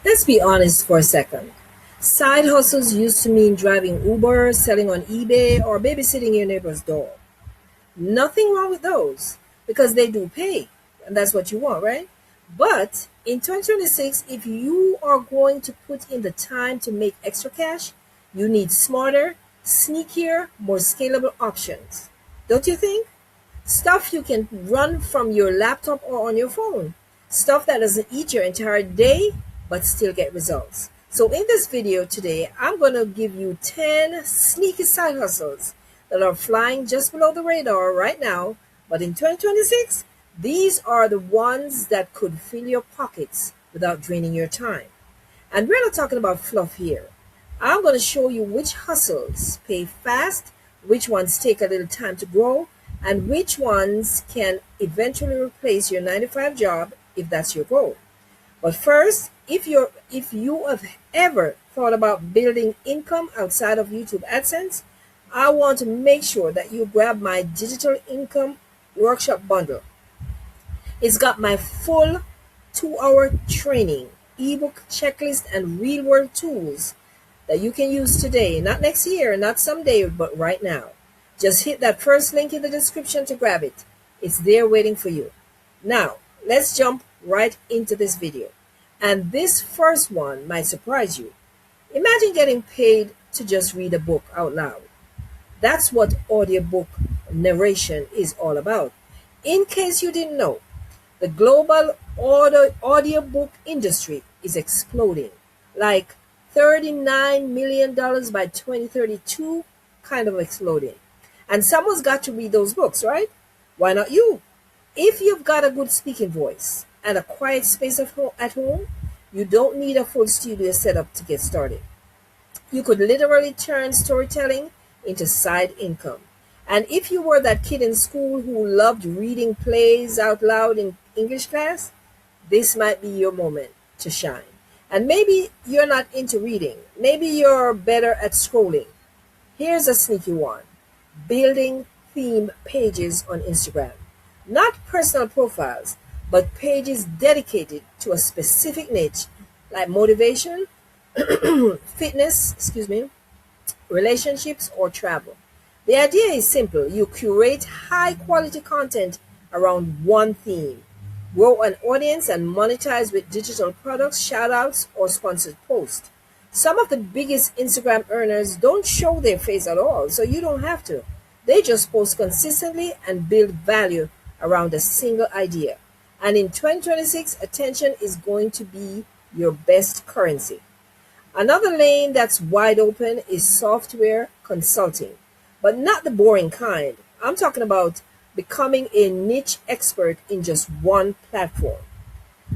Let's be honest for a second. Side hustles used to mean driving Uber, selling on eBay, or babysitting your neighbor's dog. Nothing wrong with those because they do pay, and that's what you want, right? But in 2026, if you are going to put in the time to make extra cash, you need smarter, sneakier, more scalable options. Don't you think? Stuff you can run from your laptop or on your phone. Stuff that doesn't eat your entire day but still get results. So in this video today, I'm going to give you 10 sneaky side hustles that are flying just below the radar right now, but in 2026, these are the ones that could fill your pockets without draining your time. And we're not talking about fluff here. I'm going to show you which hustles pay fast, which ones take a little time to grow, and which ones can eventually replace your 9 to 5 job if that's your goal. But first, if you have ever thought about building income outside of YouTube AdSense, I want to make sure that you grab my digital income workshop bundle. It's got my full 2-hour training, ebook checklist, and real world tools that you can use today, not next year, not someday, but right now. Just hit that first link in the description to grab it. It's there waiting for you. Now, let's jump right into this video. And this first one might surprise you. Imagine getting paid to just read a book out loud. That's what audiobook narration is all about. In case you didn't know, the global audiobook industry is exploding. Like $39 million by 2032, kind of exploding. And someone's got to read those books, right? Why not you? If you've got a good speaking voice and a quiet space at home, you don't need a full studio setup to get started. You could literally turn storytelling into side income. And if you were that kid in school who loved reading plays out loud in English class, this might be your moment to shine. And maybe you're not into reading. Maybe you're better at scrolling. Here's a sneaky one. Building theme pages on Instagram. Not personal profiles, but pages dedicated to a specific niche like motivation, fitness, relationships, or travel. The idea is simple. You curate high quality content around one theme, grow an audience, and monetize with digital products, shoutouts, or sponsored posts. Some of the biggest Instagram earners don't show their face at all, so you don't have to. They just post consistently and build value around a single idea. And in 2026, attention is going to be your best currency. Another lane that's wide open is software consulting, but not the boring kind. I'm talking about becoming a niche expert in just one platform.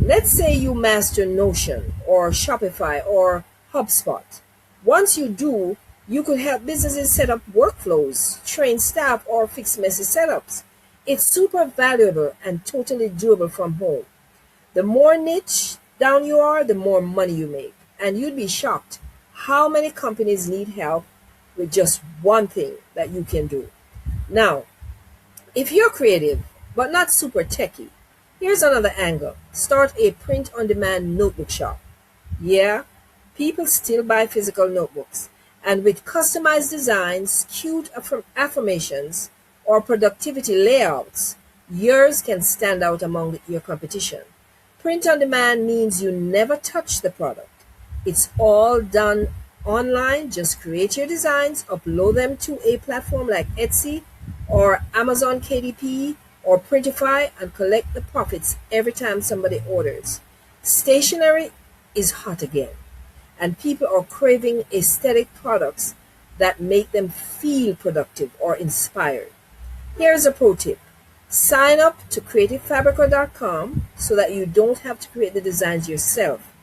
Let's say you master Notion or Shopify or HubSpot. Once you do, you could help businesses set up workflows, train staff, or fix messy setups. It's super valuable and totally doable from home. The more niche down you are, the more money you make. And you'd be shocked how many companies need help with just one thing that you can do. Now, if you're creative but not super techy, here's another angle. Start a print on demand notebook shop. Yeah, people still buy physical notebooks. And with customized designs, cute affirmations, or productivity layouts, yours can stand out among your competition. Print on demand means you never touch the product. It's all done online. Just create your designs, upload them to a platform like Etsy or Amazon KDP or Printify, and collect the profits every time somebody orders. Stationery is hot again, and people are craving aesthetic products that make them feel productive or inspired. Here's a pro tip. Sign up to creativefabrica.com so that you don't have to create the designs yourself.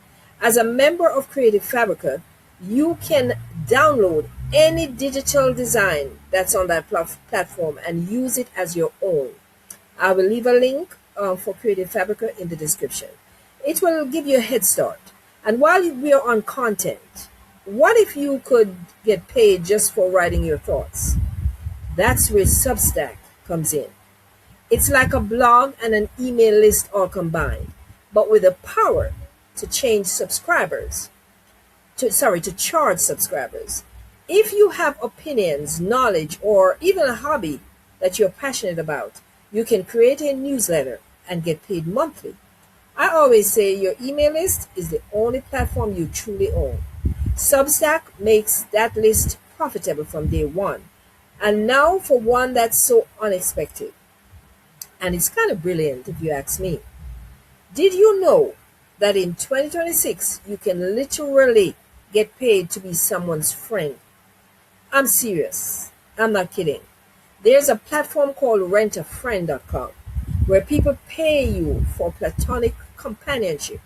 As a member of Creative Fabrica, you can download any digital design that's on that platform and use it as your own. I will leave a link for Creative Fabrica in the description. It will give you a head start. And while we are on content, what if you could get paid just for writing your thoughts? That's where Substack comes in. It's like a blog and an email list all combined, but with the power to change subscribers, to charge subscribers. If you have opinions, knowledge, or even a hobby that you're passionate about, you can create a newsletter and get paid monthly. I always say your email list is the only platform you truly own. Substack makes that list profitable from day one. And now for one that's so unexpected. And it's kind of brilliant if you ask me. Did you know that in 2026 you can literally get paid to be someone's friend? I'm serious. I'm not kidding. There's a platform called RentAFriend.com where people pay you for platonic companionship.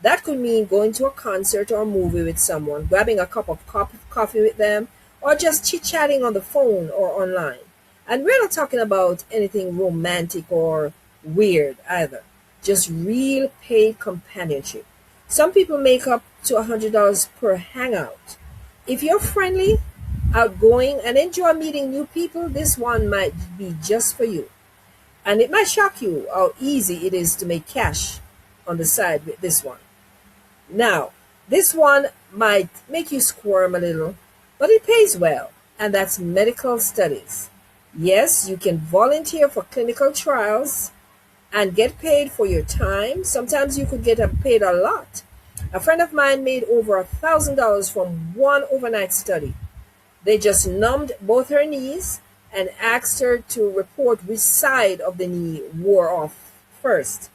That could mean going to a concert or a movie with someone, grabbing a cup of coffee with them, or just chit-chatting on the phone or online. And we're not talking about anything romantic or weird either. Just real paid companionship. Some people make up to $100 per hangout. If you're friendly, outgoing, and enjoy meeting new people, this one might be just for you. And it might shock you how easy it is to make cash on the side with this one. Now, this one might make you squirm a little, but it pays well, and that's medical studies. Yes, you can volunteer for clinical trials and get paid for your time. Sometimes you could get paid a lot. A friend of mine made over $1,000 from one overnight study. They just numbed both her knees and asked her to report which side of the knee wore off first.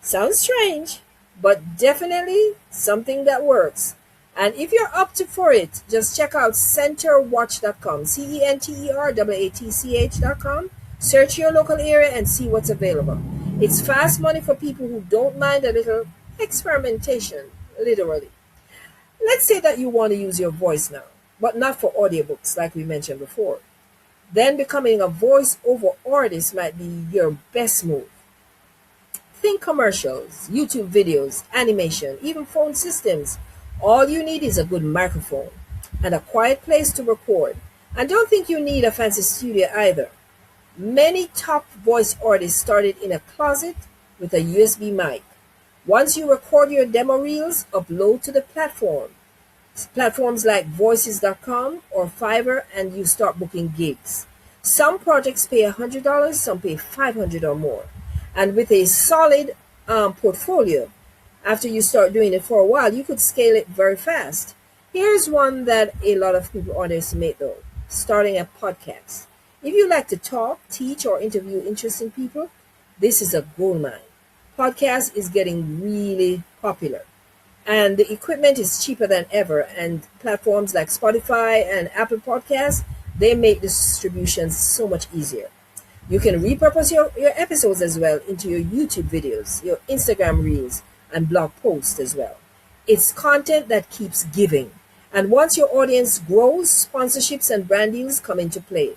Sounds strange, but definitely something that works. And if you're up for it, just check out centerwatch.com, CENTERWATCH.com. Search your local area and see what's available. It's fast money for people who don't mind a little experimentation, literally. Let's say that you want to use your voice now, but not for audiobooks like we mentioned before. Then becoming a voice-over artist might be your best move. Think commercials, YouTube videos, animation, even phone systems. All you need is a good microphone and a quiet place to record. And don't think you need a fancy studio either. Many top voice artists started in a closet with a USB mic. Once you record your demo reels, upload to the platforms like voices.com or Fiverr, and you start booking gigs. Some projects pay $100, some pay $500 or more. And with a solid portfolio, after you start doing it for a while, you could scale it very fast. Here's one that a lot of people underestimate though, starting a podcast. If you like to talk, teach, or interview interesting people, this is a goldmine. Podcast is getting really popular. And the equipment is cheaper than ever, and platforms like Spotify and Apple Podcasts, they make distribution so much easier. You can repurpose your episodes as well into your YouTube videos, your Instagram reels, and blog posts as well. It's content that keeps giving. And once your audience grows, sponsorships and brand deals come into play.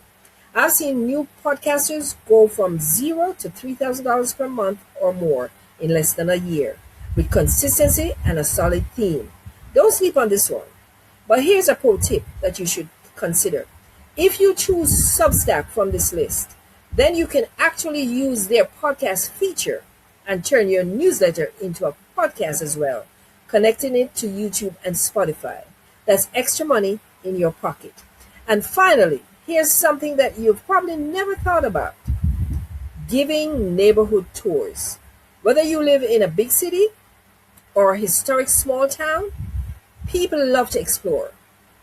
I've seen new podcasters go from $0 to $3,000 per month or more in less than a year, with consistency and a solid theme. Don't sleep on this one. But here's a pro tip that you should consider. If you choose Substack from this list, then you can actually use their podcast feature and turn your newsletter into a podcast as well, connecting it to YouTube and Spotify. That's extra money in your pocket. And finally, here's something that you've probably never thought about: giving neighborhood tours. Whether you live in a big city or a historic small town, people love to explore.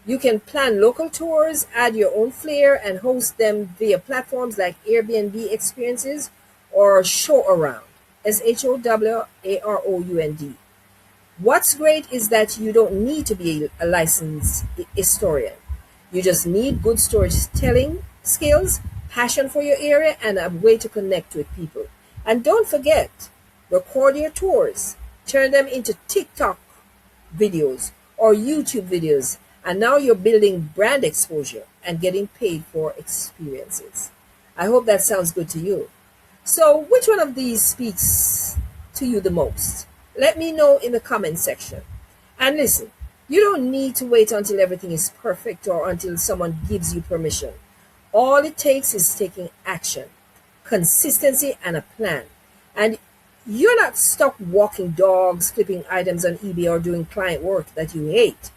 You can plan local tours, add your own flair, and host them via platforms like Airbnb Experiences or Show Around, SHOWAROUND. What's great is that you don't need to be a licensed historian. You just need good storytelling skills, passion for your area, and a way to connect with people. And don't forget, record your tours, turn them into TikTok videos or YouTube videos, and now you're building brand exposure and getting paid for experiences. I hope that sounds good to you. So which one of these speaks to you the most? Let me know in the comment section. And listen, you don't need to wait until everything is perfect or until someone gives you permission. All it takes is taking action, consistency, and a plan. And You're not stuck walking dogs, flipping items on eBay, or doing client work that you hate.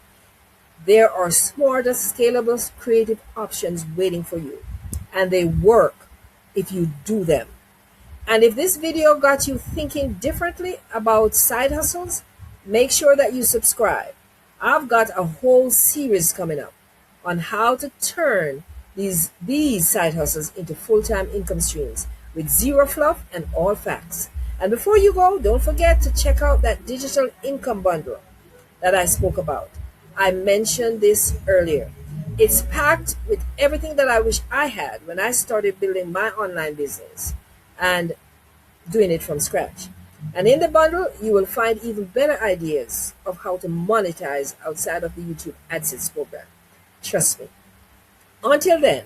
There are smarter, scalable, creative options waiting for you, and they work if you do them. And if this video got you thinking differently about side hustles, make sure that you subscribe. I've got a whole series coming up on how to turn these side hustles into full-time income streams with zero fluff and all facts. And before you go, don't forget to check out that digital income bundle that I spoke about. I mentioned this earlier. It's packed with everything that I wish I had when I started building my online business and doing it from scratch. And in the bundle, you will find even better ideas of how to monetize outside of the YouTube AdSense program. Trust me. Until then,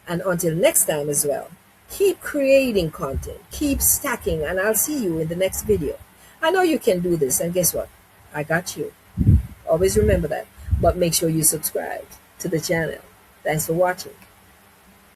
and until next time as well, keep creating content, keep stacking, and I'll see you in the next video. I know you can do this, and guess what? I got you. Always remember that. But make sure you subscribe to the channel. Thanks for watching.